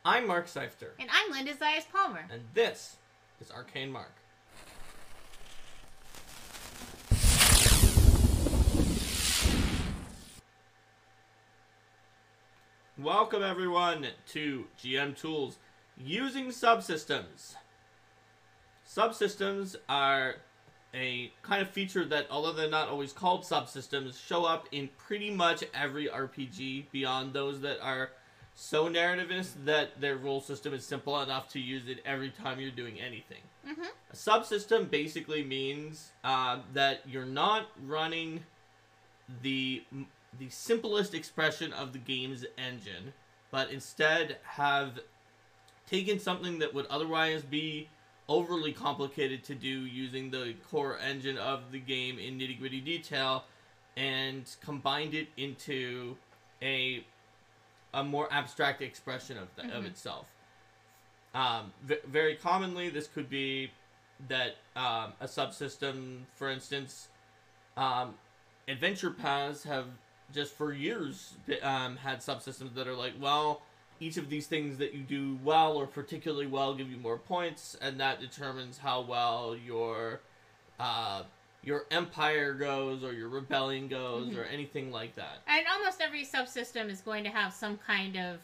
I'm Mark Seifter. And I'm Linda Zayas-Palmer. And this is Arcane Mark. Welcome everyone to GM Tools using subsystems. Subsystems are a kind of feature that, although they're not always called subsystems, show up in pretty much every RPG beyond those that are so narrativist that their rule system is simple enough to use it every time you're doing anything. Mm-hmm. A subsystem basically means that you're not running the simplest expression of the game's engine, but instead have taken something that would otherwise be overly complicated to do using the core engine of the game in nitty-gritty detail and combined it into a more abstract expression of itself. Very commonly, this could be that a subsystem, for instance, adventure paths have just for years had subsystems that are like, well, each of these things that you do well or particularly well give you more points, and that determines how well your empire goes or your rebellion goes or anything like that. And almost every subsystem is going to have some kind of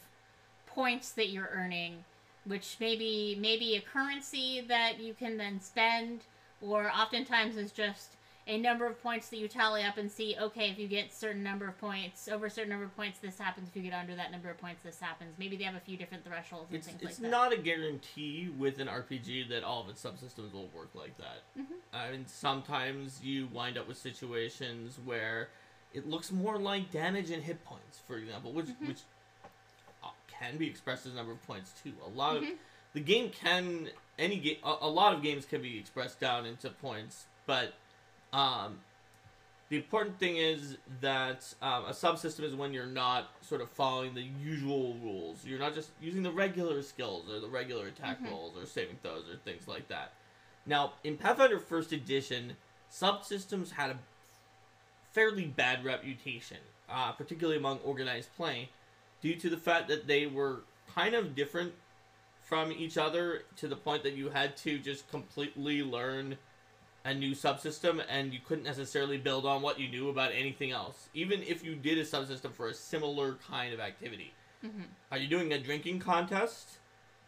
points that you're earning, which may be a currency that you can then spend, or oftentimes is just a number of points that you tally up and see, okay, if you get certain number of points, over a certain number of points, this happens. If you get under that number of points, this happens. Maybe they have a few different thresholds and things like that. It's not a guarantee with an RPG that all of its subsystems will work like that. I mean, sometimes you wind up with situations where it looks more like damage and hit points, for example, which can be expressed as a number of points too. A lot of the game can a lot of games can be expressed down into points, but the important thing is that a subsystem is when you're not sort of following the usual rules. You're not just using the regular skills or the regular attack rolls or saving throws or things like that. Now, in Pathfinder 1st Edition, subsystems had a fairly bad reputation, particularly among organized play, due to the fact that they were kind of different from each other to the point that you had to just completely learn a new subsystem, and you couldn't necessarily build on what you knew about anything else, even if you did a subsystem for a similar kind of activity. Are you doing a drinking contest?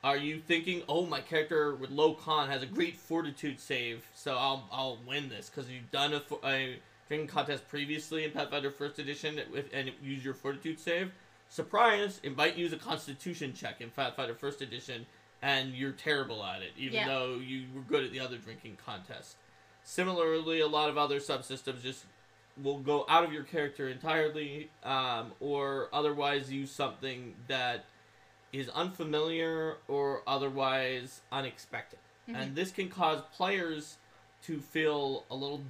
Are you thinking, oh, my character with low con has a great fortitude save, so I'll win this because you've done a drinking contest previously in Pathfinder 1st Edition and use your fortitude save? Surprise! It might use a constitution check in Pathfinder 1st Edition, and you're terrible at it, even though you were good at the other drinking contest. Similarly, a lot of other subsystems just will go out of your character entirely, or otherwise use something that is unfamiliar or otherwise unexpected. And this can cause players to feel a little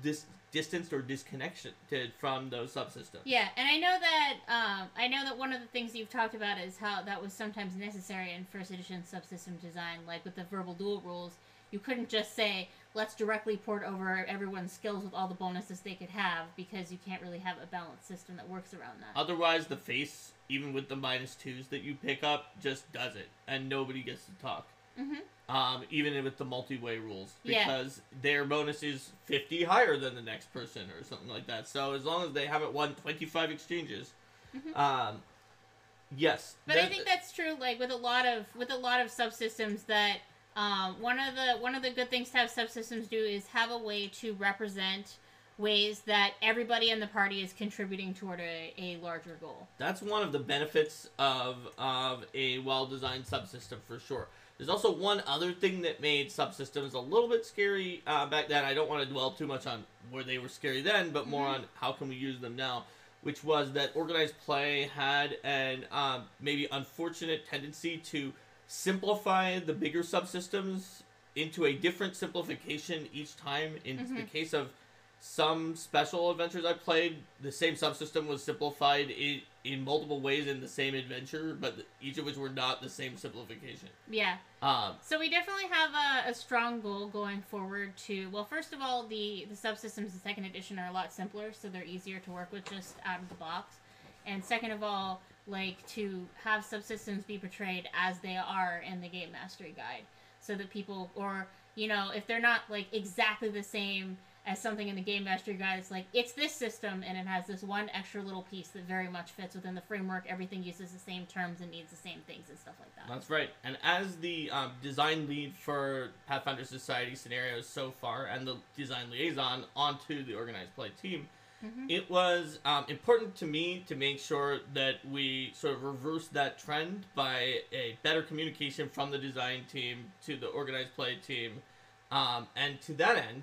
distanced or disconnected from those subsystems. Yeah, and I know that one of the things you've talked about is how that was sometimes necessary in first edition subsystem design, like with the verbal duel rules. You couldn't just say, let's directly port over everyone's skills with all the bonuses they could have, because you can't really have a balanced system that works around that. Otherwise, the face, even with the -2s that you pick up, just does it, and nobody gets to talk. Even with the multi-way rules, because their bonus is 50 higher than the next person or something like that. So as long as they haven't won 25 exchanges, yes. But I think that's true. Like with a lot of subsystems, that one of the good things to have subsystems do is have a way to represent ways that everybody in the party is contributing toward a larger goal. That's one of the benefits of a well-designed subsystem for sure. There's also one other thing that made subsystems a little bit scary back then. I don't want to dwell too much on where they were scary then, but more on how can we use them now, which was that organized play had an maybe unfortunate tendency to simplify the bigger subsystems into a different simplification each time. In the case of some special adventures I played, the same subsystem was simplified in multiple ways in the same adventure, but each of which were not the same simplification. Yeah. So we definitely have a strong goal going forward to, well, first of all, the subsystems in 2nd edition are a lot simpler, so they're easier to work with just out of the box. And second of all, like to have subsystems be portrayed as they are in the game mastery guide, so that people, or you know, if they're not like exactly the same as something in the game mastery guide, it's like it's this system and it has this one extra little piece that very much fits within the framework. Everything uses the same terms and needs the same things and stuff like that. That's right. And as the design lead for Pathfinder Society scenarios so far, and the design liaison onto the organized play team, it was important to me to make sure that we sort of reverse that trend by a better communication from the design team to the organized play team. And to that end,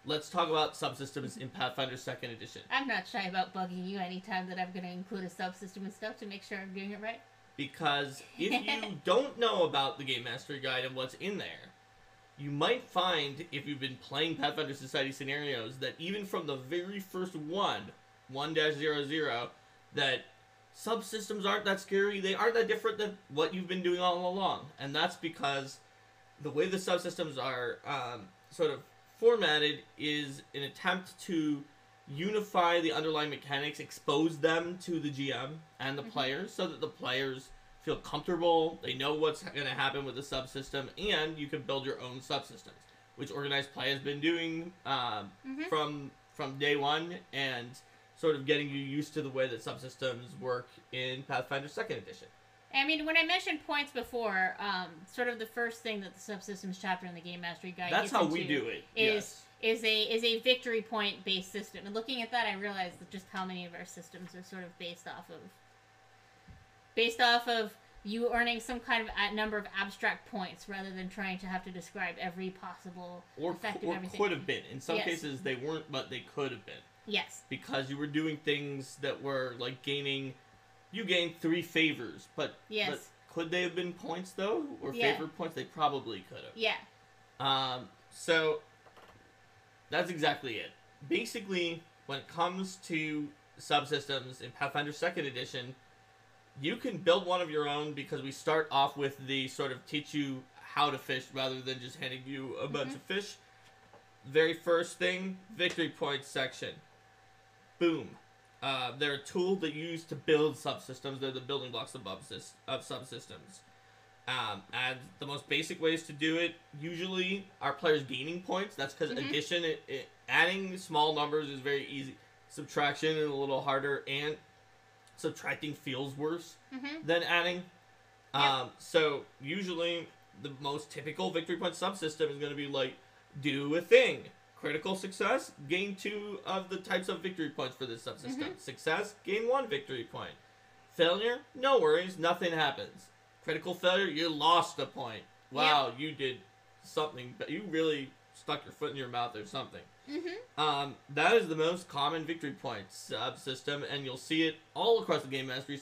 let's talk about subsystems in Pathfinder 2nd Edition. I'm not shy about bugging you anytime that I'm going to include a subsystem and stuff to make sure I'm doing it right. Because if you don't know about the Game Mastery Guide and what's in there, you might find, if you've been playing Pathfinder Society scenarios, that even from the very first 1-00, that subsystems aren't that scary. They aren't that different than what you've been doing all along. And that's because the way the subsystems are sort of formatted is an attempt to unify the underlying mechanics, expose them to the GM and the players, so that the players feel comfortable, they know what's going to happen with the subsystem, and you can build your own subsystems, which organized play has been doing from day one, and sort of getting you used to the way that subsystems work in Pathfinder 2nd Edition. I mean, when I mentioned points before, sort of the first thing that the subsystems chapter in the Game Mastery Guide That's how we do it. Is a victory point based system. And looking at that, I realized that just how many of our systems are sort of based off of you earning some kind of number of abstract points rather than trying to have to describe every possible effect of everything. Or could have been. In some cases, they weren't, but they could have been. Yes. Because you were doing things that were like you gained 3 favors, but could they have been points though, or favor points? They probably could have. Yeah. So that's exactly it. Basically, when it comes to subsystems in Pathfinder 2nd Edition, you can build one of your own, because we start off with the sort of teach you how to fish rather than just handing you a bunch of fish. Very first thing, victory points section. Boom. They're a tool that you use to build subsystems. They're the building blocks of subsystems. And the most basic ways to do it, usually, are players gaining points. That's because addition, adding small numbers is very easy. Subtraction is a little harder, and subtracting feels worse than adding. So usually, the most typical victory point subsystem is going to be like, do a thing. Critical success, gain 2 of the types of victory points for this subsystem. Success, gain 1 victory point. Failure, no worries, nothing happens. Critical failure, you lost a point. Wow, you did something, but you really stuck your foot in your mouth or something. That is the most common victory point subsystem, and you'll see it all across the Game Mastery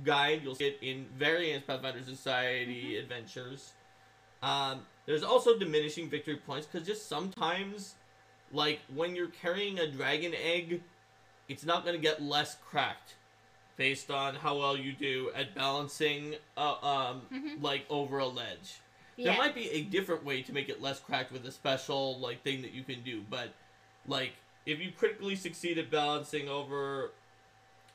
Guide. You'll see it in various Pathfinder Society adventures. There's also diminishing victory points, because just sometimes, like, when you're carrying a dragon egg, it's not going to get less cracked based on how well you do at balancing, like, over a ledge. There might be a different way to make it less cracked with a special, like, thing that you can do, but, like, if you critically succeed at balancing over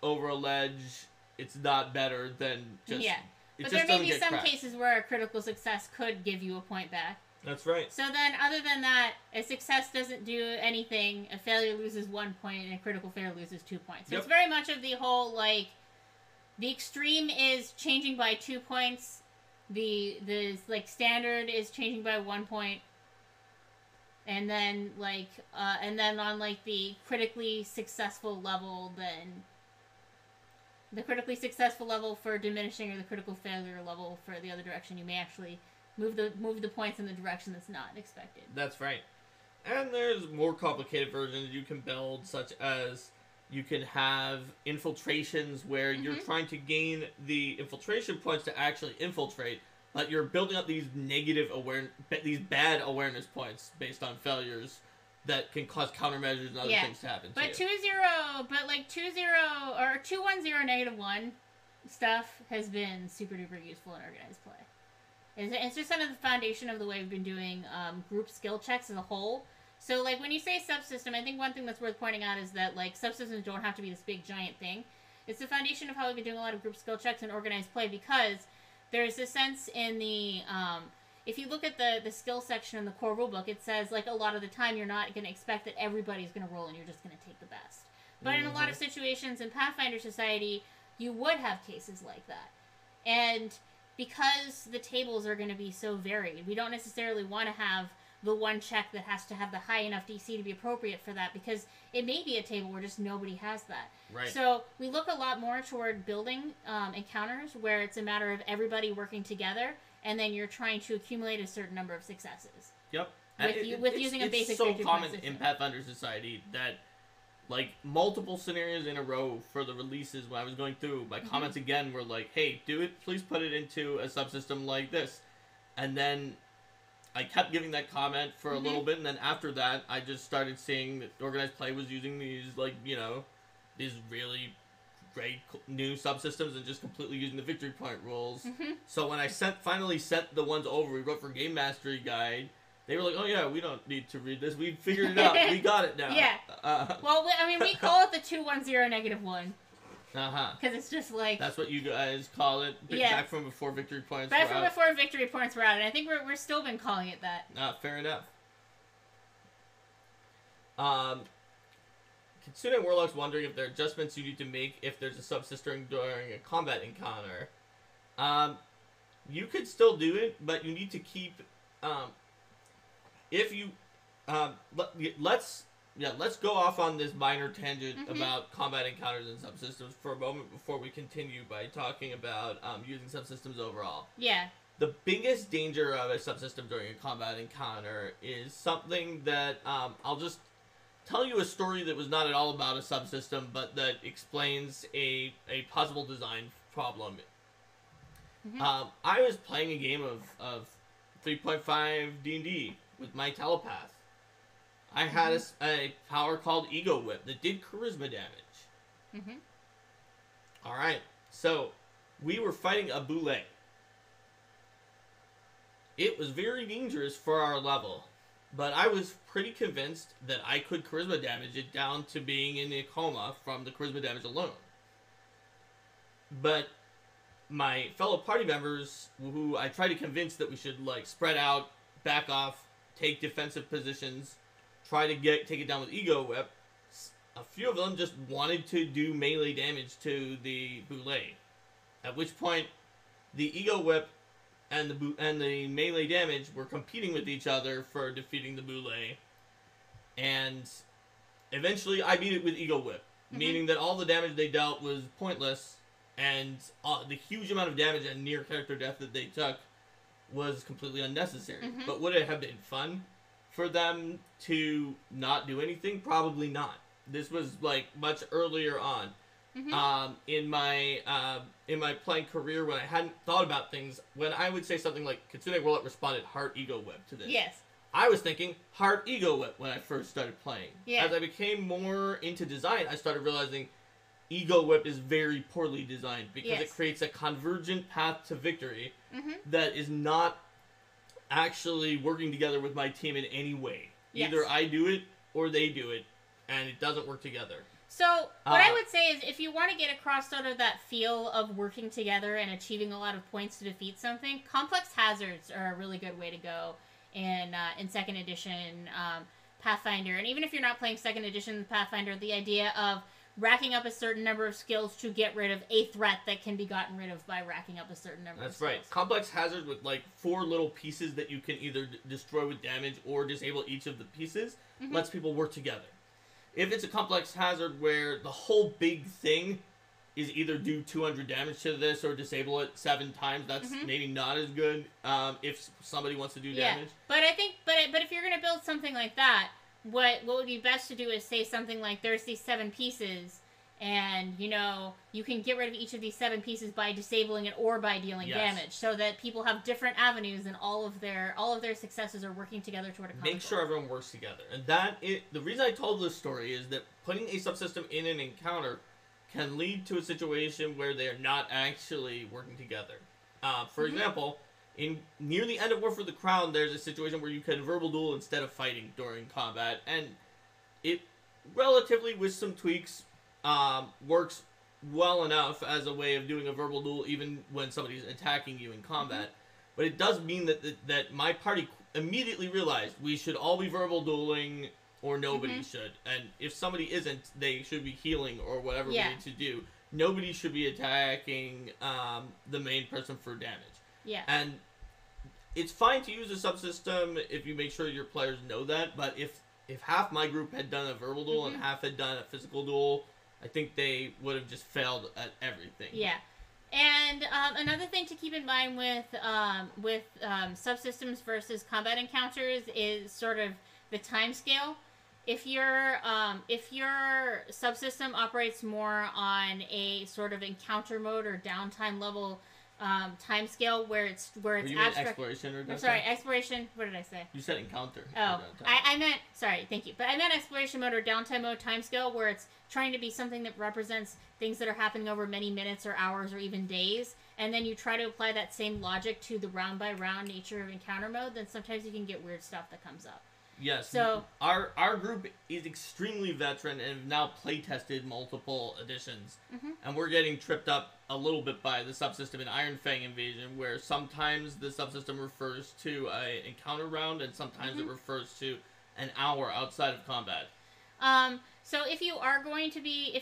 a ledge, it's not better than just... Yeah, but there may be some cases where a critical success could give you a point back. That's right. So then, other than that, a success doesn't do anything, a failure loses 1 point, and a critical failure loses 2 points. So it's very much of the whole, like, the extreme is changing by 2 points, the standard is changing by 1 point, and then, like, on, like, the critically successful level, then the critically successful level for diminishing, or the critical failure level for the other direction, you may actually move the points in the direction that's not expected. That's right. And there's more complicated versions you can build, such as you can have infiltrations where you're trying to gain the infiltration points to actually infiltrate, but you're building up these these bad awareness points based on failures that can cause countermeasures and other things to happen. But 2-0 or 2-1-0 -1 stuff has been super duper useful in organized play. It's just kind of the foundation of the way we've been doing group skill checks as a whole. So, like, when you say subsystem, I think one thing that's worth pointing out is that, like, subsystems don't have to be this big, giant thing. It's the foundation of how we've been doing a lot of group skill checks and organized play, because there's a sense in the if you look at the skill section in the core rulebook, it says, like, a lot of the time you're not going to expect that everybody's going to roll and you're just going to take the best. But in a lot of situations in Pathfinder Society, you would have cases like that. And because the tables are going to be so varied, we don't necessarily want to have the one check that has to have the high enough DC to be appropriate for that, because it may be a table where just nobody has that. Right. So we look a lot more toward building encounters where it's a matter of everybody working together, and then you're trying to accumulate a certain number of successes. Yep. With using a basic it's so victory common point in system. Pathfinder Society that, like, multiple scenarios in a row for the releases when I was going through, my comments again were like, hey, please put it into a subsystem like this. And then I kept giving that comment for a little bit, and then after that, I just started seeing that Organized Play was using these, like, you know, these really great new subsystems and just completely using the victory point rules. So when I finally sent the ones over we wrote for Game Mastery Guide, they were like, oh yeah, we don't need to read this. We figured it out. We got it now. Yeah. Well, I mean, we call it the 210-1. Because it's just like... That's what you guys call it? Yeah. Back from before victory points Back were from out? before victory points were out. And I think we're still been calling it that. Fair enough. Kitsune Warlock's wondering if there are adjustments you need to make if there's a subsystem during a combat encounter. You could still do it, but you need to keep... if you... let's go off on this minor tangent about combat encounters and subsystems for a moment before we continue by talking about using subsystems overall. Yeah. The biggest danger of a subsystem during a combat encounter is something that I'll just tell you a story that was not at all about a subsystem, but that explains a possible design problem. I was playing a game of 3.5 D&D with my telepath. I had a power called Ego Whip that did charisma damage. Alright, so we were fighting a boule. It was very dangerous for our level, but I was pretty convinced that I could charisma damage it down to being in a coma from the charisma damage alone. But my fellow party members, who I tried to convince that we should, like, spread out, back off, take defensive positions, try to take it down with Ego Whip, a few of them just wanted to do melee damage to the boule. At which point, the Ego Whip and the melee damage were competing with each other for defeating the boule. And eventually, I beat it with Ego Whip, meaning that all the damage they dealt was pointless, and the huge amount of damage and near character death that they took was completely unnecessary. But would it have been fun for them to not do anything? Probably not. This was, like, much earlier on. In my playing career, when I hadn't thought about things, when I would say something like, Kitsune Warlock responded Heart Ego Whip to this. Yes. I was thinking Heart Ego Whip when I first started playing. Yeah. As I became more into design, I started realizing Ego Whip is very poorly designed because it creates a convergent path to victory that is not actually working together with my team in any way. Either I do it or they do it, and it doesn't work together. So, what I would say is, if you want to get across sort of that feel of working together and achieving a lot of points to defeat something, complex hazards are a really good way to go in 2nd edition Pathfinder. And even if you're not playing 2nd edition Pathfinder, the idea of racking up a certain number of skills to get rid of a threat that can be gotten rid of by racking up a certain number of skills. That's right. Complex hazard with, like, 4 little pieces that you can either destroy with damage or disable each of the pieces lets people work together. If it's a complex hazard where the whole big thing is either do 200 damage to this or disable it 7 times, that's maybe not as good if somebody wants to do damage. But I think, but if you're going to build something like that, what would be best to do is say something like, there's these 7 pieces, and, you know, you can get rid of each of these 7 pieces by disabling it or by dealing damage, so that people have different avenues and all of their successes are working together toward a common Make sure everyone works together. And the reason I told this story is that putting a subsystem in an encounter can lead to a situation where they're not actually working together. For example, near the end of War for the Crown, there's a situation where you can verbal duel instead of fighting during combat, and it relatively, with some tweaks, works well enough as a way of doing a verbal duel even when somebody's attacking you in combat. But it does mean that my party immediately realized we should all be verbal dueling or nobody should. And if somebody isn't, they should be healing or whatever we need to do. Nobody should be attacking the main person for damage. Yeah. And it's fine to use a subsystem if you make sure your players know that, but if half my group had done a verbal duel and half had done a physical duel, I think they would have just failed at everything. Yeah. And another thing to keep in mind with subsystems versus combat encounters is sort of the time scale. If your subsystem operates more on a sort of encounter mode or downtime level time scale where it's abstract. Exploration or downtime? I'm sorry, exploration. What did I say? You said encounter. Oh, I meant, sorry, thank you. But I meant exploration mode or downtime mode time scale where it's trying to be something that represents things that are happening over many minutes or hours or even days. And then you try to apply that same logic to the round by round nature of encounter mode, then sometimes you can get weird stuff that comes up. Yes. So our group is extremely veteran and have now play tested multiple editions, and we're getting tripped up a little bit by the subsystem in Iron Fang Invasion, where sometimes the subsystem refers to a encounter round, and sometimes it refers to an hour outside of combat. So if you are going to be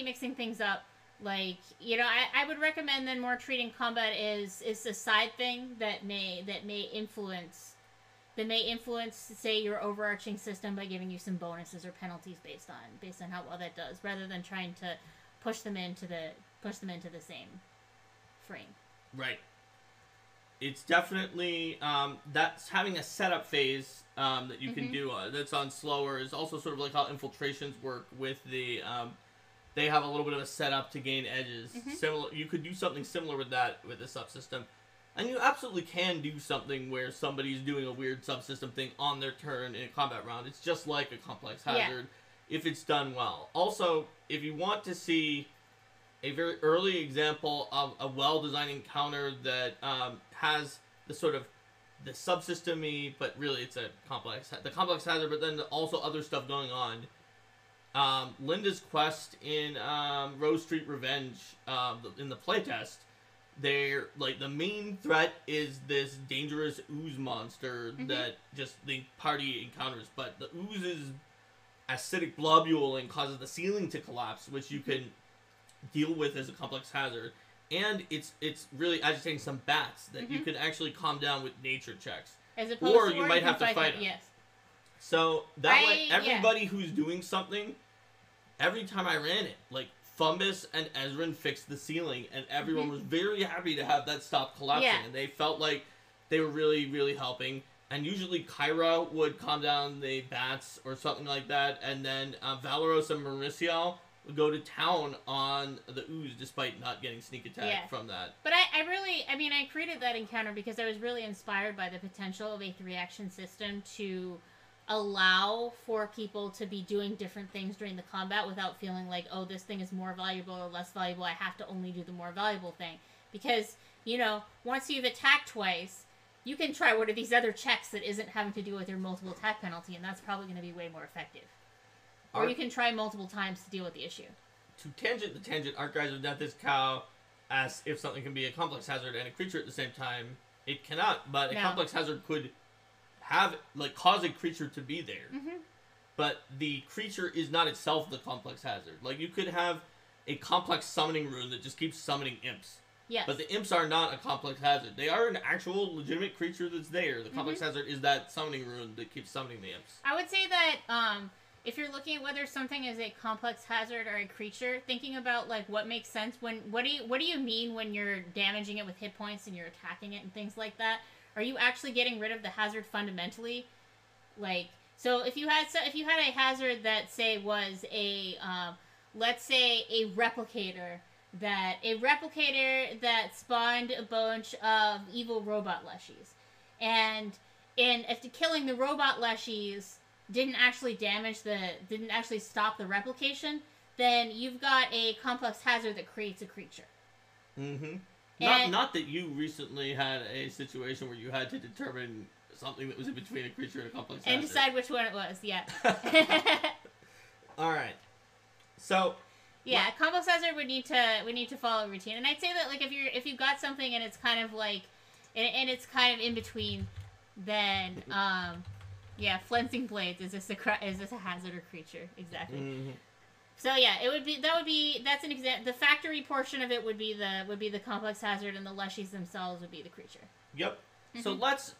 mixing things up, like, you know, I would recommend then more treating combat is a side thing that may influence, say, your overarching system by giving you some bonuses or penalties based on how well that does, rather than trying to push them into the same frame. Right. It's definitely that's having a setup phase that you can do that's on slower is also sort of like how infiltrations work with the they have a little bit of a setup to gain edges. Similar, you could do something similar with that with the subsystem. And you absolutely can do something where somebody's doing a weird subsystem thing on their turn in a combat round. It's just like a complex hazard if it's done well. Also, if you want to see a very early example of a well-designed encounter that has the sort of the subsystem-y, but really it's the complex hazard, but then also other stuff going on. Linda's quest in Rose Street Revenge in the playtest, they're like the main threat is this dangerous ooze monster that just the party encounters, but the ooze is acidic globule and causes the ceiling to collapse, which you can deal with as a complex hazard, and it's really agitating some bats that you can actually calm down with nature checks, or you might have to fight them. Yes. So that way, everybody who's doing something, every time I ran it, like Fumbus and Ezrin fixed the ceiling, and everyone was very happy to have that stop collapsing, and they felt like they were really, really helping. And usually Kyra would calm down the bats or something like that, and then Valeros and Mauricio would go to town on the ooze despite not getting sneak attack from that. But I created that encounter because I was really inspired by the potential of a 3-action system to allow for people to be doing different things during the combat without feeling like, oh, this thing is more valuable or less valuable, I have to only do the more valuable thing. Because, you know, once you've attacked twice, you can try one of these other checks that isn't having to do with your multiple attack penalty, and that's probably going to be way more effective. Or you can try multiple times to deal with the issue. To tangent the tangent, Art Guys of Death is Cow asks if something can be a complex hazard and a creature at the same time. It cannot, but a complex hazard could cause a creature to be there. But the creature is not itself the complex hazard. Like, you could have a complex summoning rune that just keeps summoning imps. Yes. But the imps are not a complex hazard. They are an actual legitimate creature that's there. The complex hazard is that summoning rune that keeps summoning the imps. I would say that if you're looking at whether something is a complex hazard or a creature, thinking about like what makes sense what do you mean when you're damaging it with hit points and you're attacking it and things like that? Are you actually getting rid of the hazard fundamentally? Like, so if you had a hazard that say was a let's say a replicator that spawned a bunch of evil robot leshies, and if killing the robot leshies didn't actually stop the replication, then you've got a complex hazard that creates a creature. Not that you recently had a situation where you had to determine something that was in between a creature and a complex hazard. And decide which one it was, yeah. Alright. So, Yeah, complex hazard would need to follow a routine, and I'd say that like if you've got something and it's kind of like, and it's kind of in between, then yeah, flensing blades is this a hazard or creature exactly? Mm-hmm. So yeah, that's an example. The factory portion of it would be the complex hazard, and the leshies themselves would be the creature. Yep. Mm-hmm. So let's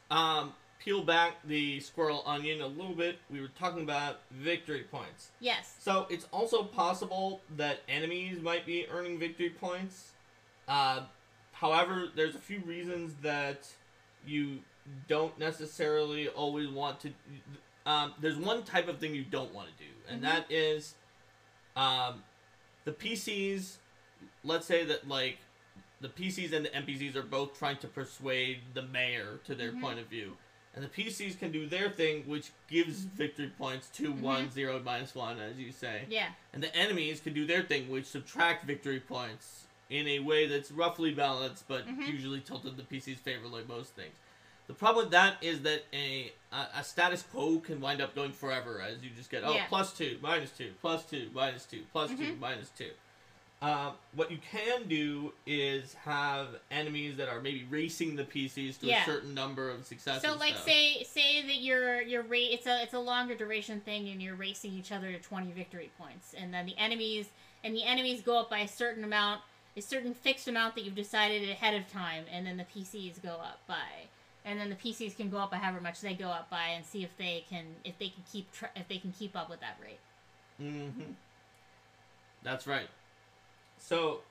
peel back the squirrel onion a little bit. We were talking about victory points. Yes. So it's also possible that enemies might be earning victory points. However, there's a few reasons that you don't necessarily always want to. There's one type of thing you don't want to do, and that is the PCs. Let's say that like the PCs and the NPCs are both trying to persuade the mayor to their point of view. And the PCs can do their thing, which gives victory points 2, 1, 0, -1, as you say. Yeah. And the enemies can do their thing, which subtract victory points in a way that's roughly balanced, but usually tilted the PC's favor like most things. The problem with that is that a status quo can wind up going forever, as you just get, +2, -2, +2, -2, +2, -2. What you can do is have enemies that are maybe racing the PCs to a certain number of successes. So, like, say that it's a longer duration thing, and you're racing each other to 20 victory points, and then the enemies go up by a certain amount, a certain fixed amount that you've decided ahead of time, and then the PCs go up by, and then the PCs can go up by however much they go up by, and see if they can keep up with that rate. Mm-hmm. That's right. So,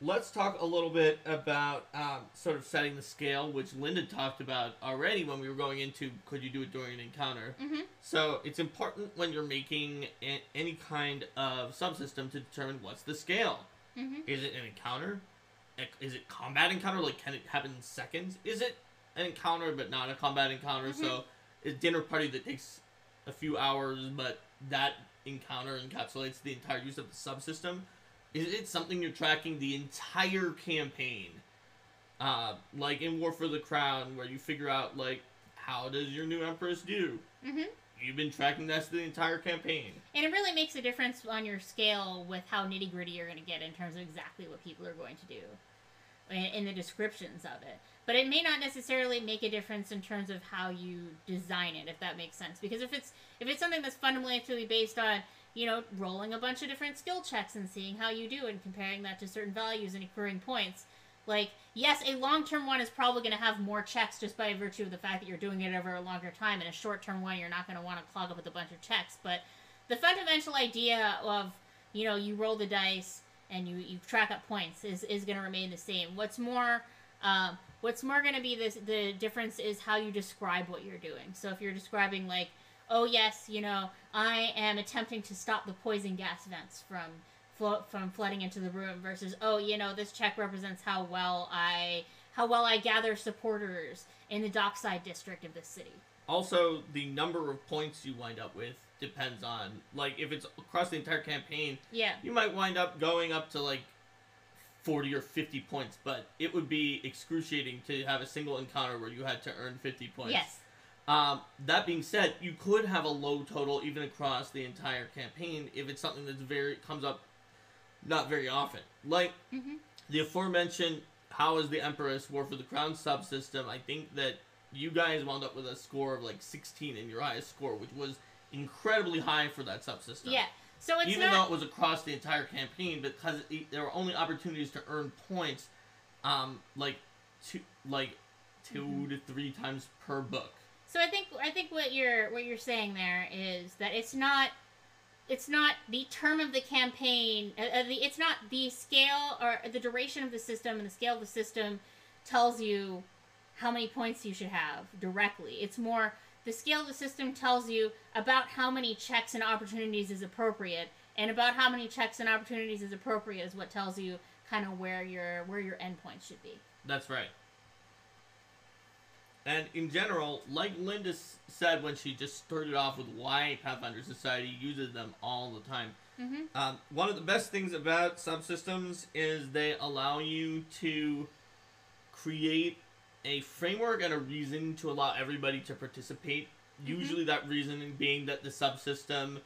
let's talk a little bit about sort of setting the scale, which Linda talked about already when we were going into could you do it during an encounter. Mm-hmm. So, it's important when you're making any kind of subsystem to determine what's the scale. Mm-hmm. Is it an encounter? Is it combat encounter? Like, can it happen in seconds? Is it an encounter but not a combat encounter? Mm-hmm. So, it's a dinner party that takes a few hours, but that encounter encapsulates the entire use of the subsystem? Is it something you're tracking the entire campaign? Like in War for the Crown, where you figure out, like, how does your new Empress do? Mm-hmm. You've been tracking that the entire campaign. And it really makes a difference on your scale with how nitty-gritty you're going to get in terms of exactly what people are going to do in the descriptions of it. But it may not necessarily make a difference in terms of how you design it, if that makes sense. Because if it's something that's fundamentally based on, rolling a bunch of different skill checks and seeing how you do and comparing that to certain values and accruing points. Like, yes, a long-term one is probably going to have more checks just by virtue of the fact that you're doing it over a longer time. And a short-term one, you're not going to want to clog up with a bunch of checks. But the fundamental idea of, you roll the dice and you track up points is going to remain the same. What's more going to be the difference is how you describe what you're doing. So if you're describing, like, oh yes, I am attempting to stop the poison gas vents from flooding into the room, versus, oh, this check represents how well I gather supporters in the dockside district of this city. Also, the number of points you wind up with depends on, like, if it's across the entire campaign, you might wind up going up to, like, 40 or 50 points, but it would be excruciating to have a single encounter where you had to earn 50 points. Yes. That being said, you could have a low total even across the entire campaign if it's something that's comes up not very often. Like, the aforementioned How is the Empress War for the Crown subsystem, I think that you guys wound up with a score of like 16 in your highest score, which was incredibly high for that subsystem. Yeah. So it's even though it was across the entire campaign, because there were only opportunities to earn points, two to 3 times per book. So I think what you're saying there is that it's not the term of the campaign. It's not the scale or the duration of the system, and the scale of the system tells you how many points you should have directly. It's more the scale of the system tells you about how many checks and opportunities is appropriate, and about how many checks and opportunities is appropriate is what tells you kind of where your endpoint should be. That's right. And in general, like Linda said when she just started off with why Pathfinder Society uses them all the time, one of the best things about subsystems is they allow you to create a framework and a reason to allow everybody to participate. Usually that reasoning being that the subsystem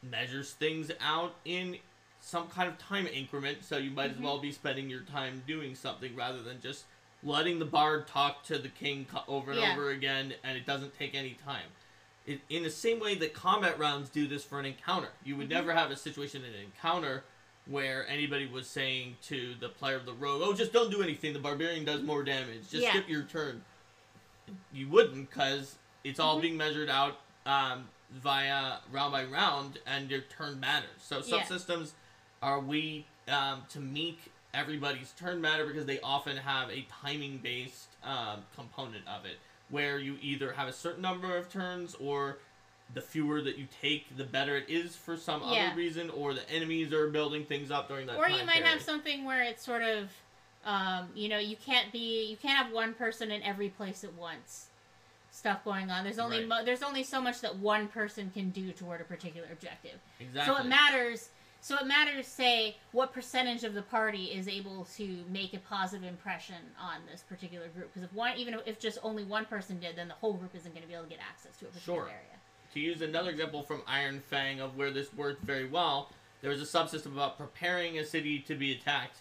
measures things out in some kind of time increment, so you might as well be spending your time doing something rather than just letting the bard talk to the king over and over again, and it doesn't take any time. In the same way that combat rounds do this for an encounter. You would never have a situation in an encounter where anybody was saying to the player of the rogue, oh, just don't do anything, the barbarian does more damage, just skip your turn. You wouldn't, because it's all being measured out via round by round, and your turn matters. So subsystems are to make everybody's turn matter, because they often have a timing-based component of it, where you either have a certain number of turns, or the fewer that you take, the better it is for some other reason, or the enemies are building things up during that time period. Or you might have something where it's sort of, you can't have one person in every place at once. Stuff going on. There's only there's only so much that one person can do toward a particular objective. Exactly. So it matters, say, what percentage of the party is able to make a positive impression on this particular group. Because even if just only one person did, then the whole group isn't going to be able to get access to a particular area. To use another example from Iron Fang of where this worked very well, there was a subsystem about preparing a city to be attacked.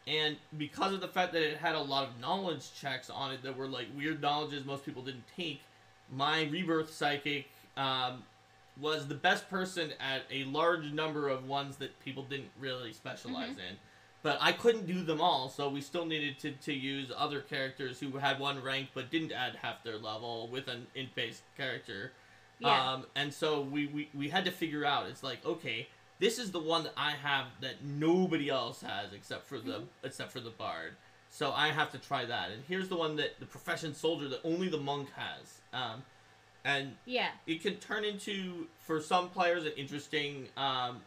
And because of the fact that it had a lot of knowledge checks on it that were like weird knowledges most people didn't take, my Rebirth Psychic was the best person at a large number of ones that people didn't really specialize in. But I couldn't do them all, so we still needed to use other characters who had one rank but didn't add half their level with an int-based character. And so we had to figure out, it's like, okay, this is the one that I have that nobody else has except for the bard. So I have to try that. And here's the one that the profession soldier that only the monk has. And it can turn into, for some players, an interesting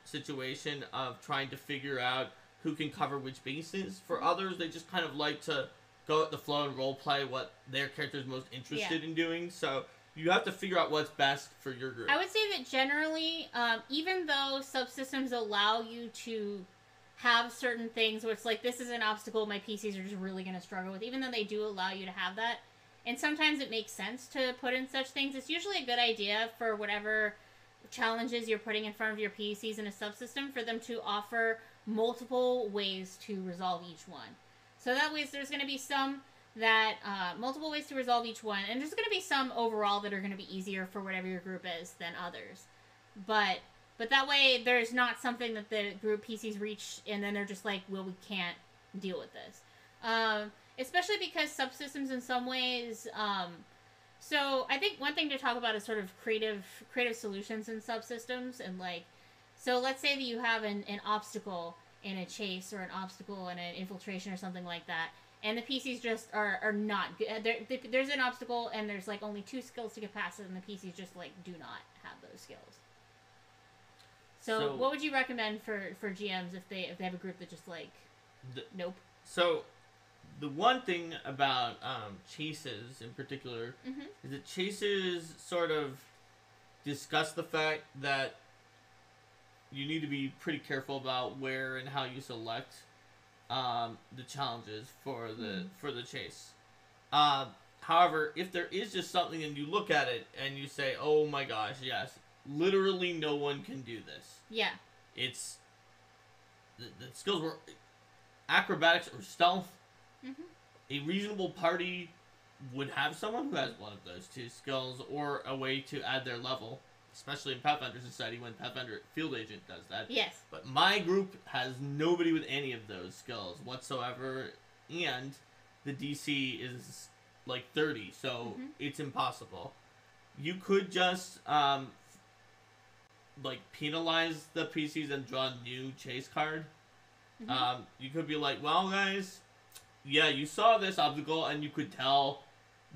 situation of trying to figure out who can cover which bases. For others, they just kind of like to go with the flow and role play what their character is most interested in doing. So you have to figure out what's best for your group. I would say that generally, even though subsystems allow you to have certain things where it's like, this is an obstacle my PCs are just really going to struggle with, even though they do allow you to have that, and sometimes it makes sense to put in such things, it's usually a good idea for whatever challenges you're putting in front of your PCs in a subsystem for them to offer multiple ways to resolve each one. So that way there's going to be some that multiple ways to resolve each one, and there's going to be some overall that are going to be easier for whatever your group is than others. But that way there's not something that the group PCs reach and then they're just like, well, we can't deal with this. Especially because subsystems in some ways, so I think one thing to talk about is sort of creative solutions in subsystems, and like, so let's say that you have an obstacle in a chase, or an obstacle in an infiltration or something like that, and the PCs just are not good. There's an obstacle, and there's like only 2 skills to get past it, and the PCs just like do not have those skills. So what would you recommend for GMs if they have a group that just like, nope? So the one thing about chases in particular is that chases sort of discuss the fact that you need to be pretty careful about where and how you select the challenges for the chase. However, if there is just something and you look at it and you say, oh my gosh, yes, literally no one can do this. Yeah. It's the skills were acrobatics or stealth. A reasonable party would have someone who has one of those 2 skills, or a way to add their level, especially in Pathfinder Society when Pathfinder Field Agent does that. Yes. But my group has nobody with any of those skills whatsoever, and the DC is like 30, so it's impossible. You could just like penalize the PCs and draw a new chase card. You could be like, well, guys, yeah, you saw this obstacle and you could tell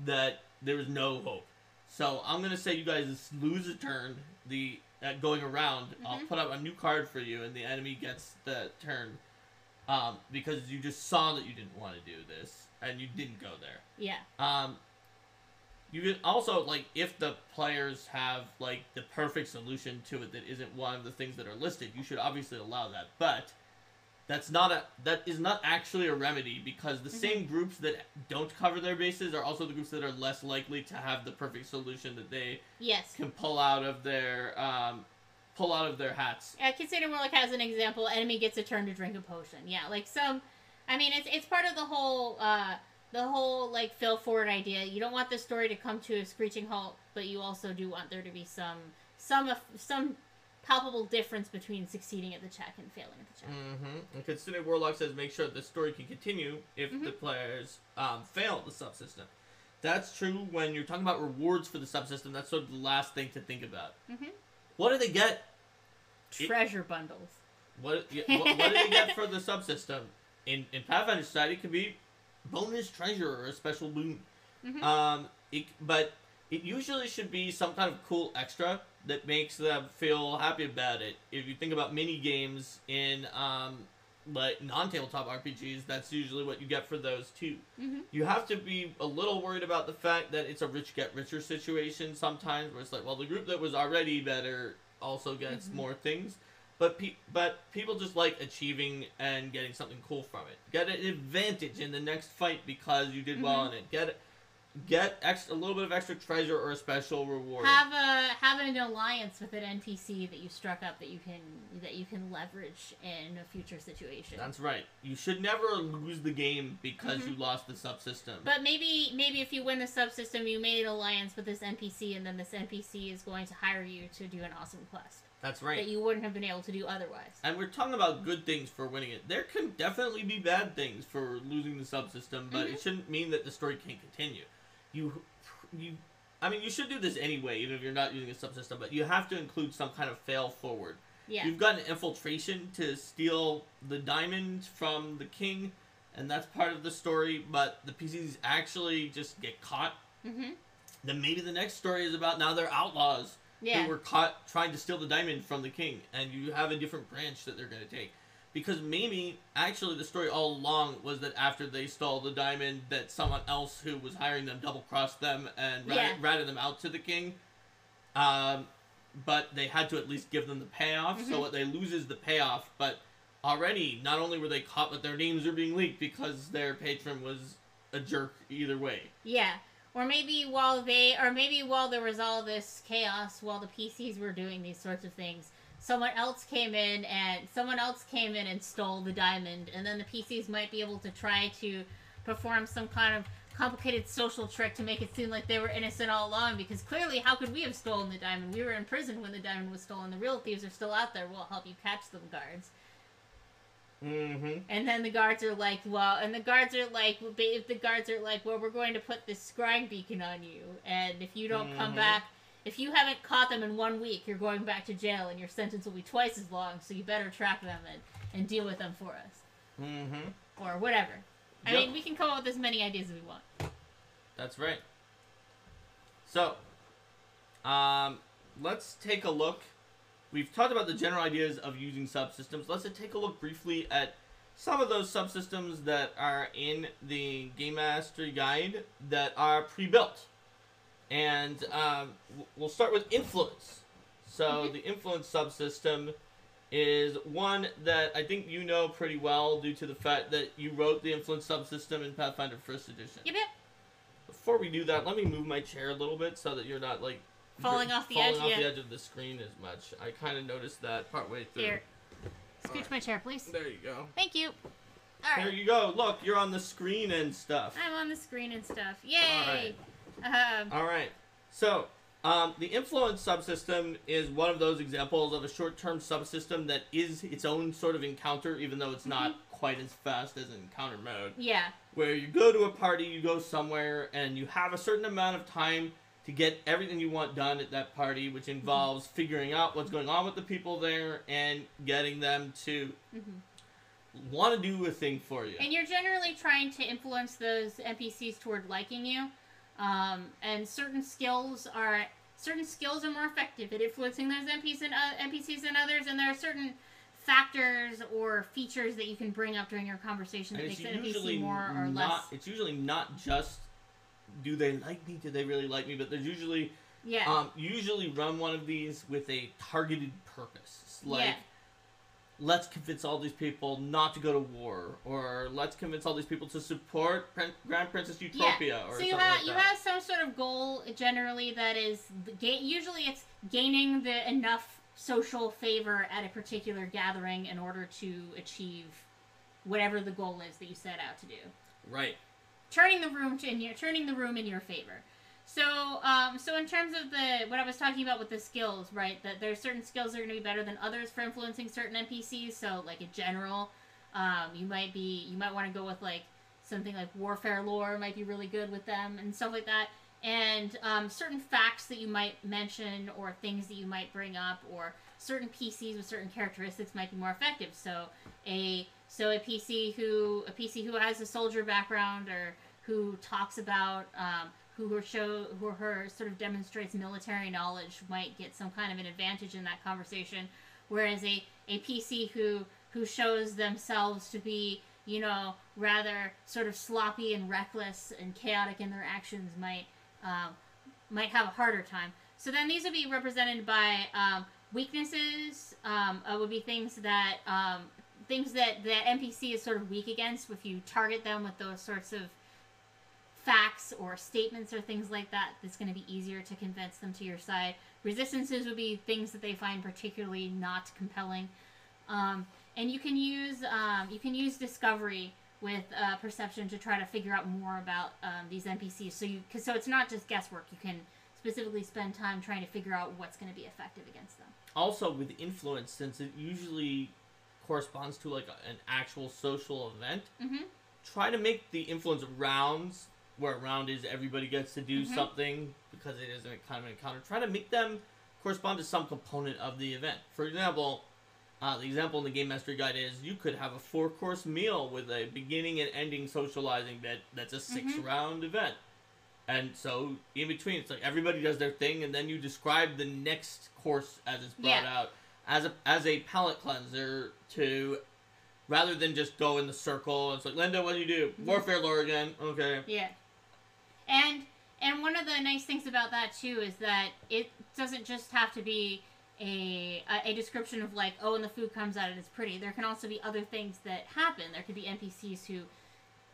that there was no hope. So I'm going to say you guys lose a turn going around. I'll put up a new card for you and the enemy gets the turn because you just saw that you didn't want to do this and you didn't go there. Yeah. You can also, like, if the players have, like, the perfect solution to it that isn't one of the things that are listed, you should obviously allow that. But that is not actually a remedy, because the same groups that don't cover their bases are also the groups that are less likely to have the perfect solution that they can pull out of their pull out of their hats. Consider Warlock as an example. Enemy gets a turn to drink a potion. Yeah, like some. I mean, it's part of the whole like fail forward idea. You don't want the story to come to a screeching halt, but you also do want there to be some palpable difference between succeeding at the check and failing at the check. And Consider Warlock says make sure the story can continue if the players fail the subsystem. That's true when you're talking about rewards for the subsystem. That's sort of the last thing to think about. What do they get? Treasure bundles. What do they get for the subsystem? In Pathfinder Society, it could be bonus treasure or a special boon. But it usually should be some kind of cool extra that makes them feel happy about it. If you think about mini games in like non-tabletop RPGs, that's usually what you get for those too. You have to be a little worried about the fact that it's a rich get richer situation sometimes, where it's like, well, the group that was already better also gets more things. But people just like achieving and getting something cool from it. Get an advantage in the next fight because you did well in it. Get a little bit of extra treasure or a special reward. Have an alliance with an NPC that you struck up that you can leverage in a future situation. That's right. You should never lose the game because you lost the subsystem. But maybe if you win the subsystem, you made an alliance with this NPC, and then this NPC is going to hire you to do an awesome quest. That's right. That you wouldn't have been able to do otherwise. And we're talking about good things for winning it. There can definitely be bad things for losing the subsystem, but it shouldn't mean that the story can't continue. I mean, you should do this anyway, even if you're not using a subsystem, but you have to include some kind of fail forward. Yeah. You've got an infiltration to steal the diamond from the king, and that's part of the story, but the PCs actually just get caught. Then maybe the next story is about now they're outlaws who were caught trying to steal the diamond from the king, and you have a different branch that they're going to take. Because maybe, actually, the story all along was that after they stole the diamond, that someone else who was hiring them double-crossed them and ratted them out to the king. But they had to at least give them the payoff, so what they lose is the payoff. But already, not only were they caught, but their names are being leaked because their patron was a jerk either way. Yeah. Or maybe while there was all this chaos, while the PCs were doing these sorts of things, someone else came in and stole the diamond, and then the PCs might be able to try to perform some kind of complicated social trick to make it seem like they were innocent all along, because clearly, how could we have stolen the diamond? We were in prison when the diamond was stolen. The real thieves are still out there. We'll help you catch them, guards. And then the guards are like, well, we're going to put this scrying beacon on you, and if you don't come back, if you haven't caught them in 1 week, you're going back to jail, and your sentence will be twice as long, so you better track them and deal with them for us. Or whatever. I mean, we can come up with as many ideas as we want. That's right. So, let's take a look. We've talked about the general ideas of using subsystems. Let's take a look briefly at some of those subsystems that are in the Game Mastery Guide that are pre-built. And we'll start with influence. So the influence subsystem is one that I think you know pretty well due to the fact that you wrote the influence subsystem in Pathfinder 1st Edition. Yep. Before we do that, let me move my chair a little bit so that you're not like falling off the edge of the screen as much. I kind of noticed that partway through. Here. Scooch my chair, please. There you go. Thank you. All right. There you go. Look, you're on the screen and stuff. I'm on the screen and stuff. Yay! All right. So, the influence subsystem is one of those examples of a short-term subsystem that is its own sort of encounter, even though it's not quite as fast as encounter mode. Yeah. Where you go to a party, you go somewhere, and you have a certain amount of time to get everything you want done at that party, which involves figuring out what's going on with the people there and getting them to want to do a thing for you. And you're generally trying to influence those NPCs toward liking you. And certain skills are more effective at influencing those NPCs than others, and there are certain factors or features that you can bring up during your conversation that makes the NPC more or less. It's usually not just do they like me, do they really like me, but there's usually usually run one of these with a targeted purpose. It's like let's convince all these people not to go to war, or let's convince all these people to support Grand Princess Utopia, or so something you like that. You have some sort of goal generally that is usually it's gaining the enough social favor at a particular gathering in order to achieve whatever the goal is that you set out to do. Right. Turning the room in your favor. So, so in terms of what I was talking about with the skills, right? That there's certain skills that are going to be better than others for influencing certain NPCs. So, like in general, you might want to go with like something like warfare lore might be really good with them and stuff like that. And certain facts that you might mention or things that you might bring up or certain PCs with certain characteristics might be more effective. So a PC who has a soldier background or who talks about who her sort of demonstrates military knowledge might get some kind of an advantage in that conversation, whereas a PC who shows themselves to be, you know, rather sort of sloppy and reckless and chaotic in their actions might have a harder time. So then these would be represented by weaknesses. Would be things that the NPC is sort of weak against. If you target them with those sorts of facts or statements or things like that, it's going to be easier to convince them to your side. Resistances would be things that they find particularly not compelling. And you can use discovery with perception to try to figure out more about these NPCs. So it's not just guesswork. You can specifically spend time trying to figure out what's going to be effective against them. Also, with influence, since it usually corresponds to like an actual social event, try to make the influence rounds, where a round is everybody gets to do something because it is a kind of an encounter. Try to make them correspond to some component of the event. For example, the example in the Game Mastery Guide is you could have a 4-course meal with a beginning and ending socializing bit that's a 6-round event. And so, in between, it's like everybody does their thing, and then you describe the next course as it's brought out as a palate cleanser to, rather than just go in the circle. It's like, Linda, what do you do? Warfare lore again. Okay. Yeah. And one of the nice things about that, too, is that it doesn't just have to be a description of like, oh, and the food comes out and it's pretty. There can also be other things that happen. There could be NPCs who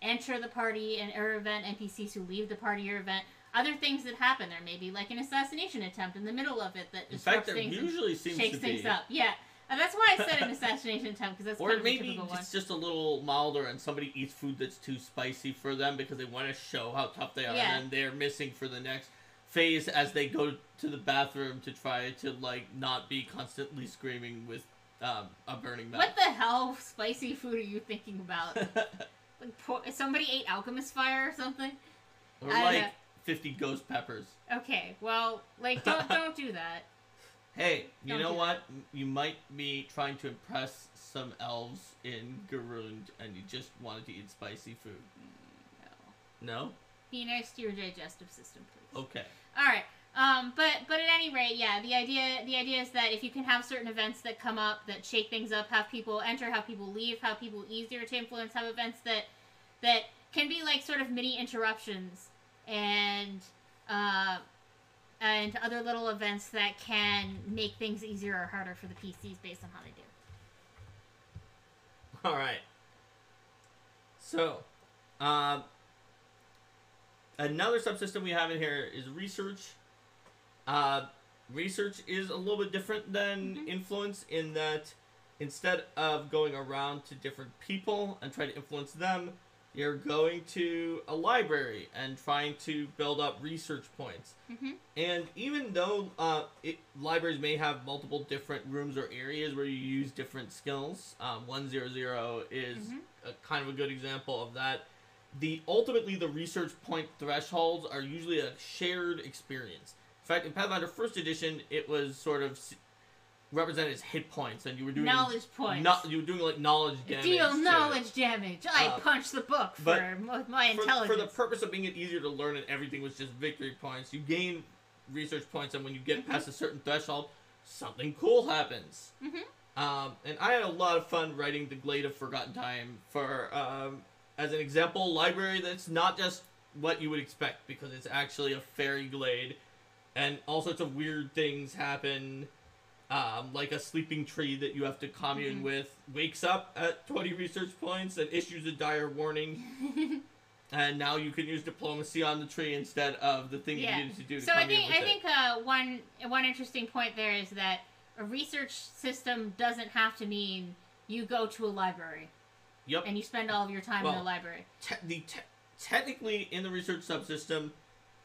enter the party or event, NPCs who leave the party or event, other things that happen. There may be like an assassination attempt in the middle of it that disrupts things usually seems shakes to things be. up. Yeah. And that's why I said an assassination attempt, because that's or kind of maybe a typical one. it's just a little milder and somebody eats food that's too spicy for them because they want to show how tough they are, and then they're missing for the next phase as they go to the bathroom to try to like not be constantly screaming with a burning mouth. What the hell spicy food are you thinking about? Like somebody ate alchemist fire or something? Or like 50 ghost peppers. Okay, well, like don't do that. Hey, you know what? You might be trying to impress some elves in Garund, and you just wanted to eat spicy food. No. No? Be nice to your digestive system, please. Okay. All right. But at any rate, yeah, the idea is that if you can have certain events that come up that shake things up, have people enter, have people leave, have people easier to influence, have events that can be like sort of mini interruptions and other little events that can make things easier or harder for the PCs based on how they do. All right. So, another subsystem we have in here is research. Research is a little bit different than influence in that instead of going around to different people and trying to influence them, you're going to a library and trying to build up research points. And even though libraries may have multiple different rooms or areas where you use different skills, 100 is a kind of a good example of that. Ultimately, the research point thresholds are usually a shared experience. In fact, in Pathfinder 1st Edition, it was sort of represented as hit points, and you were doing knowledge points. You were doing like knowledge damage. Deal knowledge damage. I punched the book with my intelligence. For the purpose of being it easier to learn, and everything was just victory points. You gain research points, and when you get past a certain threshold, something cool happens. And I had a lot of fun writing the Glade of Forgotten Time for, as an example, library that's not just what you would expect, because it's actually a fairy glade, and all sorts of weird things happen. Like a sleeping tree that you have to commune with wakes up at 20 research points and issues a dire warning. And now you can use diplomacy on the tree instead of the thing you needed to do to So I think one interesting point there is that a research system doesn't have to mean you go to a library. Yep. And you spend all of your time in the library. Technically, in the research subsystem,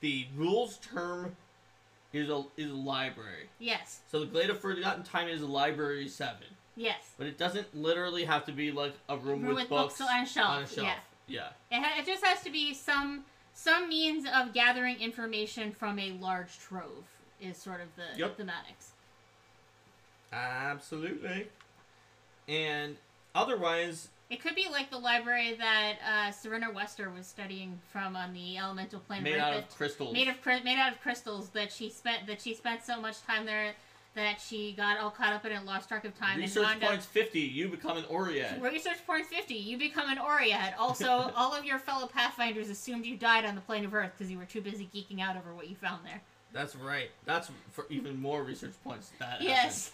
the rules term is a library. Yes. So the Glade of Forgotten Time is library 7. Yes. But it doesn't literally have to be like a room with books on a shelf. Yeah. It just has to be some means of gathering information from a large trove is sort of the thematics. Absolutely. And otherwise, it could be like the library that Serena Wester was studying from on the elemental plane. Made out of crystals. Made out of crystals that she spent so much time there that she got all caught up in it, lost track of time. Research points 50, you become an Oriad. Research points 50, you become an Oriad. Also, all of your fellow Pathfinders assumed you died on the plane of Earth because you were too busy geeking out over what you found there. That's right. That's for even more research points. Yes.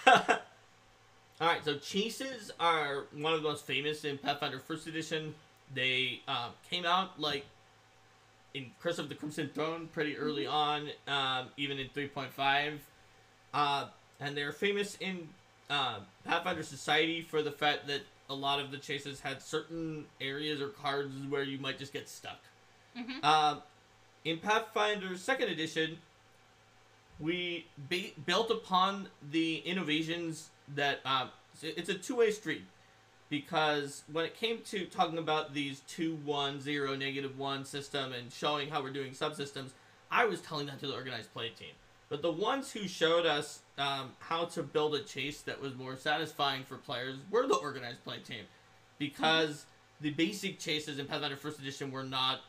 Alright, so chases are one of the most famous in Pathfinder 1st Edition. They came out, like, in Curse of the Crimson Throne pretty early on, even in 3.5. And they're famous in Pathfinder Society for the fact that a lot of the chases had certain areas or cards where you might just get stuck. In Pathfinder 2nd Edition, we built upon the innovations that... it's a two-way street. Because when it came to talking about these 2-1, 0, -1 system and showing how we're doing subsystems, I was telling that to the organized play team. But the ones who showed us how to build a chase that was more satisfying for players were the organized play team. Because the basic chases in Pathfinder 1st Edition were not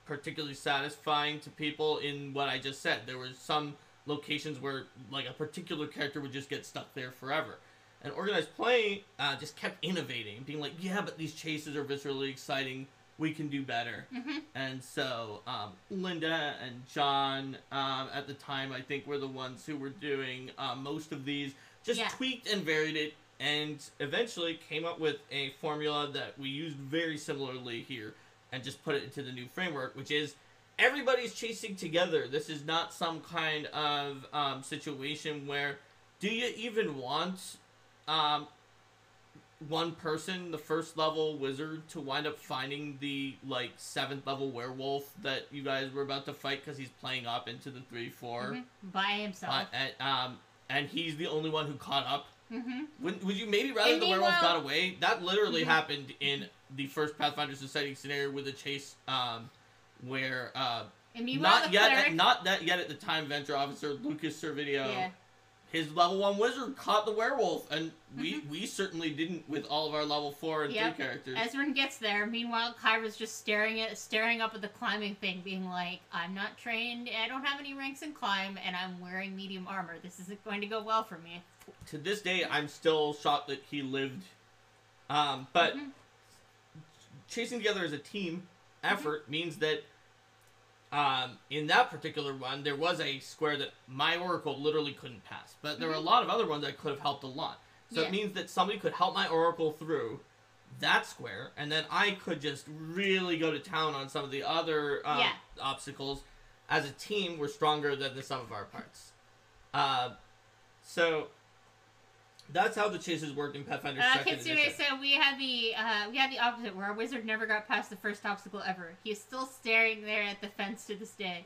particularly satisfying to people in what I just said. There were some locations where like a particular character would just get stuck there forever. And organized play just kept innovating, being like, yeah, but these chases are viscerally exciting. We can do better. And so Linda and John at the time, I think, were the ones who were doing most of these. Just tweaked and varied it, and eventually came up with a formula that we used very similarly here, and just put it into the new framework, which is everybody's chasing together. This is not some kind of situation where, do you even want one person, the first level wizard, to wind up finding the like 7th level werewolf that you guys were about to fight because he's playing up into the 3-4 by himself, and he's the only one who caught up. Would you maybe rather the werewolf got away? That literally happened in the first Pathfinder Society scenario with a chase where not yet at the time Venture Officer Lucas Servideo. His level 1 wizard caught the werewolf, and we certainly didn't with all of our level 4 and 3 characters. Ezrin gets there. Meanwhile, Kyra's just staring up at the climbing thing, being like, I'm not trained, I don't have any ranks in climb, and I'm wearing medium armor. This isn't going to go well for me. To this day, I'm still shocked that he lived. But chasing together as a team effort means that in that particular one, there was a square that my Oracle literally couldn't pass. But there were a lot of other ones that could have helped a lot. So it means that somebody could help my Oracle through that square, and then I could just really go to town on some of the other obstacles. As a team, we're stronger than the sum of our parts. So that's how the chases worked in Pathfinder 2nd Edition. So we had the opposite, where our wizard never got past the first obstacle ever. He's still staring there at the fence to this day.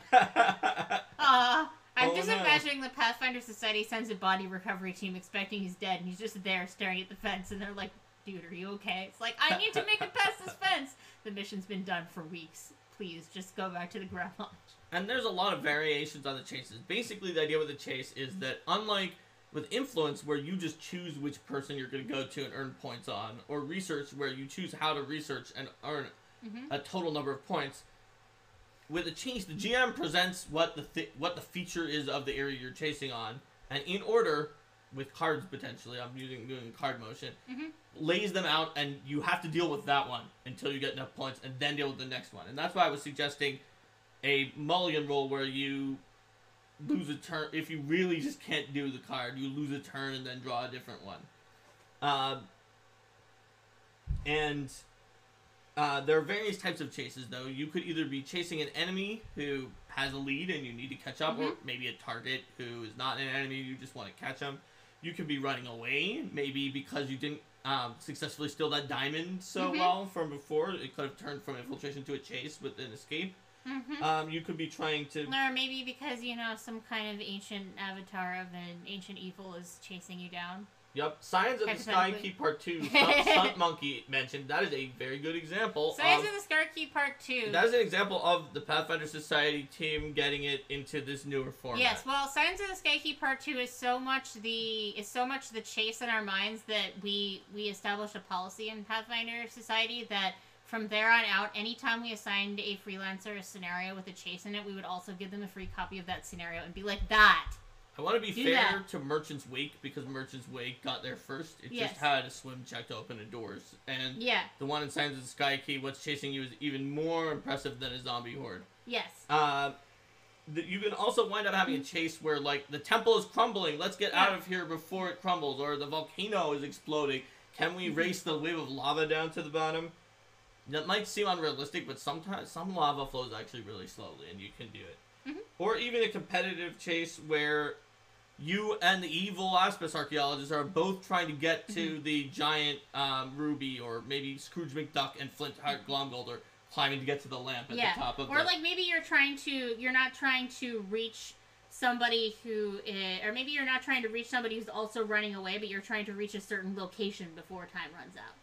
I'm just imagining the Pathfinder Society sends a body recovery team expecting he's dead, and he's just there staring at the fence, and they're like, dude, are you okay? It's like, I need to make it past this fence! The mission's been done for weeks. Please, just go back to the ground launch. And there's a lot of variations on the chases. Basically, the idea with the chase is that, unlike with influence, where you just choose which person you're going to go to and earn points on, or research, where you choose how to research and earn a total number of points, with a chase, the GM presents what the feature is of the area you're chasing on, and in order, with cards potentially, I'm doing card motion, lays them out, and you have to deal with that one until you get enough points, and then deal with the next one. And that's why I was suggesting a mulligan roll where you lose a turn. If you really just can't do the card, you lose a turn and then draw a different one. There are various types of chases, though. You could either be chasing an enemy who has a lead and you need to catch up, or maybe a target who is not an enemy, you just want to catch them. You could be running away, maybe because you didn't successfully steal that diamond so well from before. It could have turned from infiltration to a chase with an escape. You could be trying to... Or maybe because, you know, some kind of ancient avatar of an ancient evil is chasing you down. Yep. Science of the Sky Key Part 2. Stunt Monkey mentioned. That is a very good example. Science of the Sky Key Part 2. That is an example of the Pathfinder Society team getting it into this newer format. Yes, well, Science of the Sky Key Part 2 is so much the chase in our minds that we established a policy in Pathfinder Society that from there on out, anytime we assigned a freelancer a scenario with a chase in it, we would also give them a free copy of that scenario and be like, that! I want to be fair to Merchant's Wake, because Merchant's Wake got there first. It just had a swim check to open the doors. And the one in Signs of the Sky Key, what's chasing you is even more impressive than a zombie horde. Yes. You can also wind up having a chase where, like, the temple is crumbling. Let's get out of here before it crumbles. Or the volcano is exploding. Can we race the wave of lava down to the bottom? That might seem unrealistic, but sometimes some lava flows actually really slowly, and you can do it. Or even a competitive chase where you and the evil Aspis archaeologists are both trying to get to the giant ruby, or maybe Scrooge McDuck and Flint Heart Glomgold are climbing to get to the lamp at the top of or like maybe you're not trying to reach somebody who is, or maybe you're not trying to reach somebody who's also running away, but you're trying to reach a certain location before time runs out.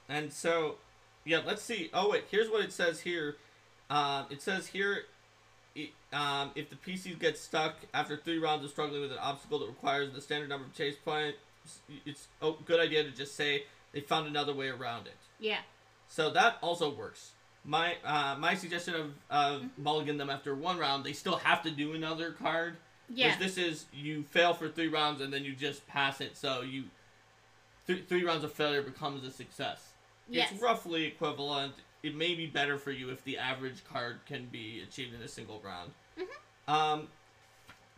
And so, yeah, let's see. Oh, wait, here's what it says here. It says here, if the PCs get stuck after 3 rounds of struggling with an obstacle that requires the standard number of chase points, it's a good idea to just say they found another way around it. Yeah. So that also works. My suggestion of mulligan them after 1 round, they still have to do another card. Yeah. Which this is, you fail for 3 rounds and then you just pass it, so you 3 rounds of failure becomes a success. Yes. It's roughly equivalent. It may be better for you if the average card can be achieved in a single round.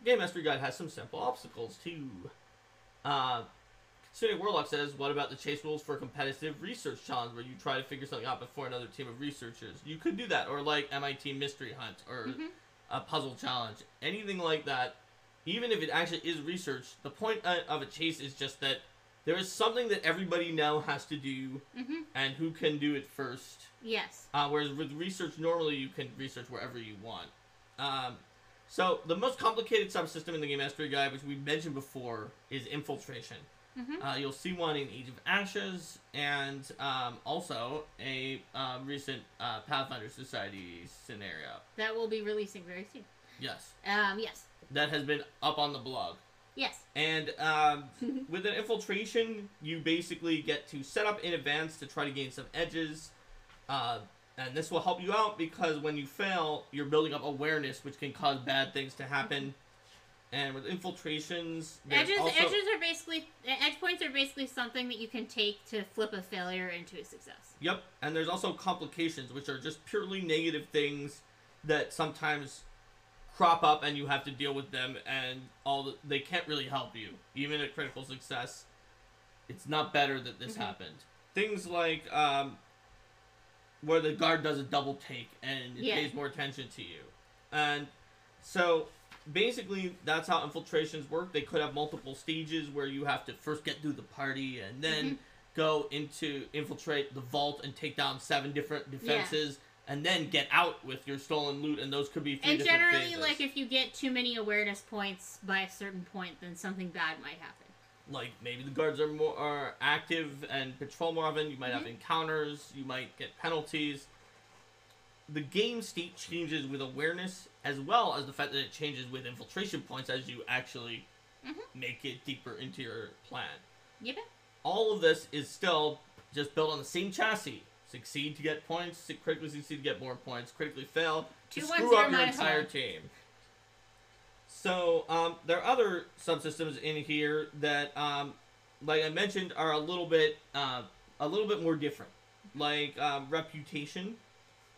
Game Mastery Guide has some simple obstacles too. Considering Warlock says, what about the chase rules for a competitive research challenge where you try to figure something out before another team of researchers? You could do that, or like MIT Mystery Hunt, or a puzzle challenge. Anything like that, even if it actually is research, the point of a chase is just that there is something that everybody now has to do, and who can do it first. Yes. Whereas with research, normally you can research wherever you want. So the most complicated subsystem in the Game Mastery Guide, which we mentioned before, is infiltration. You'll see one in Age of Ashes, and also a recent Pathfinder Society scenario. That will be releasing very soon. Yes. Yes. That has been up on the blog. Yes. And with an infiltration, you basically get to set up in advance to try to gain some edges. And this will help you out because when you fail, you're building up awareness, which can cause bad things to happen. And with infiltrations, edges are basically, edge points are basically something that you can take to flip a failure into a success. Yep. And there's also complications, which are just purely negative things that sometimes crop up and you have to deal with them, and they can't really help you. Even at critical success, it's not better that this happened. Things like where the guard does a double take and it pays more attention to you. And so basically that's how infiltrations work. They could have multiple stages where you have to first get through the party and then go into infiltrate the vault and take down 7 different defenses. And then get out with your stolen loot, and those could be 3 different phases. And generally, like, if you get too many awareness points by a certain point, then something bad might happen. Like, maybe the guards are active and patrol more often, you might have encounters, you might get penalties. The game state changes with awareness, as well as the fact that it changes with infiltration points as you actually make it deeper into your plan. Yep. All of this is still just built on the same chassis. Succeed to get points, critically succeed to get more points, critically fail to screw up your entire team. So, there are other subsystems in here that, like I mentioned, are a little bit more different. Like, reputation,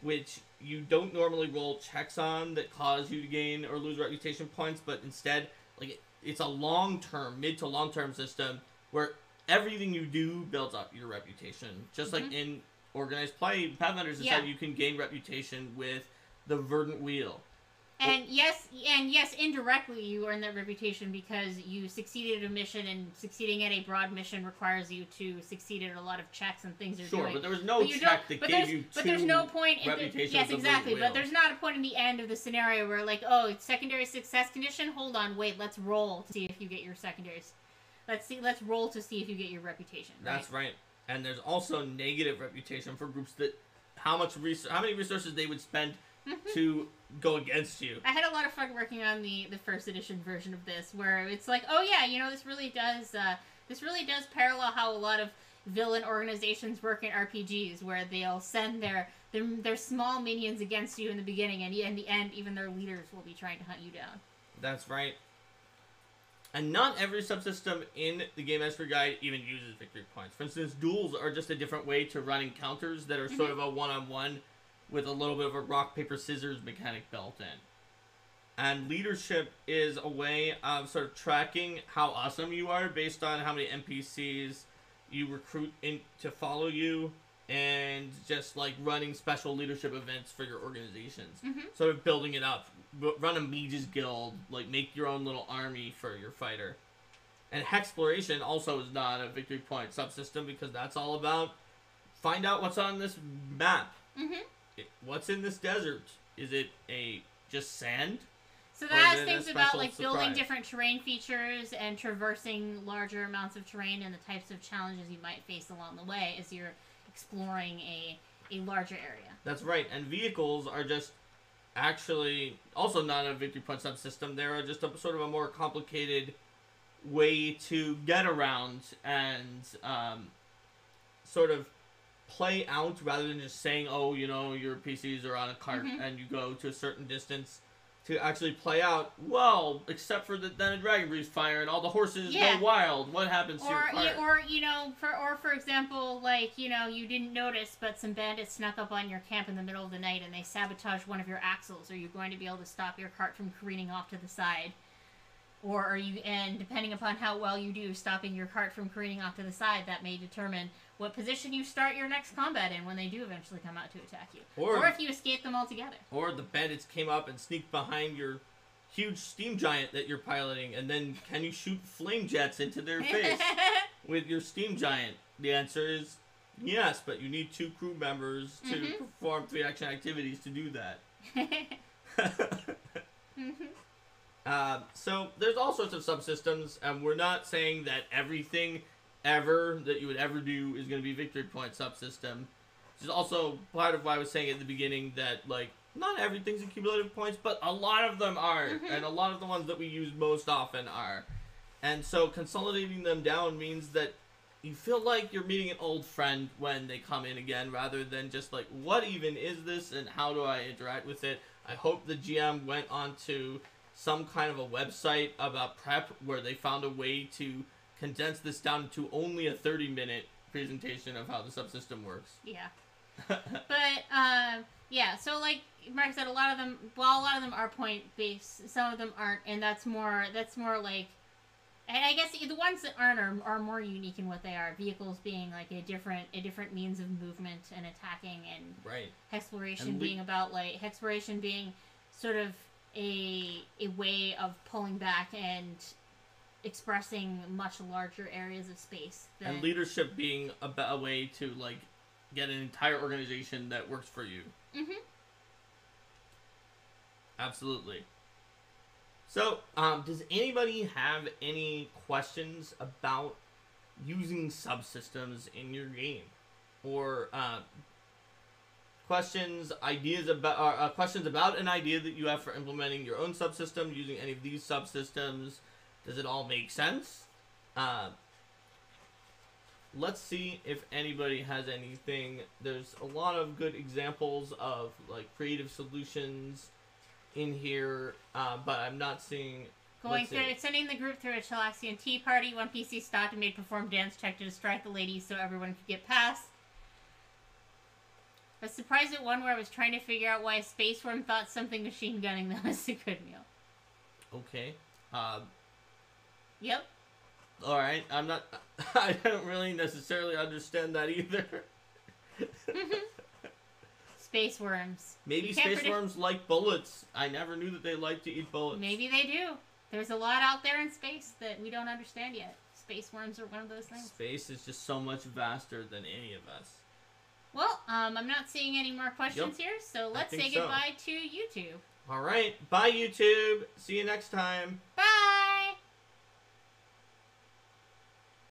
which you don't normally roll checks on that cause you to gain or lose reputation points, but instead, like, it's a long-term, mid to long-term system where everything you do builds up your reputation. Just like in organized play, Pathfinders decided you can gain reputation with the Verdant Wheel. And yes, indirectly you earn that reputation because you succeeded at a mission, and succeeding at a broad mission requires you to succeed at a lot of checks and things you're doing. Sure, but there was no check that gave you But there's no point in reputation. Yes, exactly. But there's not a point in the end of the scenario where like, oh, it's secondary success condition. Hold on, wait, let's roll to see if you get your secondaries. Let's roll to see if you get your reputation. Right? That's right. And there's also negative reputation for groups that how many resources they would spend to go against you. I had a lot of fun working on the first edition version of this, where it's like, oh yeah, you know, this really does parallel how a lot of villain organizations work in RPGs, where they'll send their small minions against you in the beginning, and in the end, even their leaders will be trying to hunt you down. That's right. And not every subsystem in the Game Master Guide even uses victory points. For instance, duels are just a different way to run encounters that are sort of a one-on-one with a little bit of a rock, paper, scissors mechanic built in. And leadership is a way of sort of tracking how awesome you are based on how many NPCs you recruit in to follow you, and just like running special leadership events for your organizations. Sort of building it up. Run a mage's guild, like make your own little army for your fighter. And Hexploration also is not a victory point subsystem, because that's all about find out what's on this map. What's in this desert? Is it just sand? So that has things about like building different terrain features and traversing larger amounts of terrain, and the types of challenges you might face along the way as you're exploring a larger area. That's right. And vehicles are just actually also not a victory point subsystem. They're just a sort of a more complicated way to get around and sort of play out, rather than just saying, oh, you know, your PCs are on a cart and you go to a certain distance, to actually play out, well, except for then a dragon breathes fire and all the horses go wild. What happens to your cart? For example, like, you know, you didn't notice, but some bandits snuck up on your camp in the middle of the night and they sabotaged one of your axles. Are you going to be able to stop your cart from careening off to the side? Or are you, and depending upon how well you do stopping your cart from careening off to the side, that may determine what position you start your next combat in when they do eventually come out to attack you. Or if you escape them altogether. Or the bandits came up and sneaked behind your huge steam giant that you're piloting, and then can you shoot flame jets into their face with your steam giant? The answer is yes, but you need 2 crew members to perform 3 action activities to do that. So there's all sorts of subsystems, and we're not saying that everything ever that you would ever do is going to be victory point subsystem. Which is also part of why I was saying at the beginning that, like, not everything's accumulative points, but a lot of them are, and a lot of the ones that we use most often are. And so consolidating them down means that you feel like you're meeting an old friend when they come in again, rather than just like, what even is this and how do I interact with it? I hope the GM went onto some kind of a website about prep where they found a way to condense this down to only a 30-minute presentation of how the subsystem works. Yeah. But, yeah, so like Mark said, a lot of them are point-based, some of them aren't, and that's more like, and I guess the ones that aren't are more unique in what they are. Vehicles being like a different means of movement and attacking, and Hexploration being about like, Hexploration being sort of a way of pulling back and expressing much larger areas of space. And leadership being a way to like get an entire organization that works for you. Absolutely. So, does anybody have any questions about using subsystems in your game? Or questions about an idea that you have for implementing your own subsystem using any of these subsystems? Does it all make sense? Let's see if anybody has anything. There's a lot of good examples of like creative solutions in here, but I'm not seeing. Sending the group through a Chilaxian tea party. One PC stopped and made perform dance check to distract the ladies so everyone could get past. I was surprised at one where I was trying to figure out why Space Worm thought something machine gunning them was a good meal. Okay. Yep. All right, I'm not. I don't really necessarily understand that either. Space worms. Maybe space worms like bullets. I never knew that they like to eat bullets. Maybe they do. There's a lot out there in space that we don't understand yet. Space worms are one of those things. Space is just so much vaster than any of us. Well, I'm not seeing any more questions here, so let's say goodbye to YouTube. All right. Bye, YouTube. See you next time. Bye.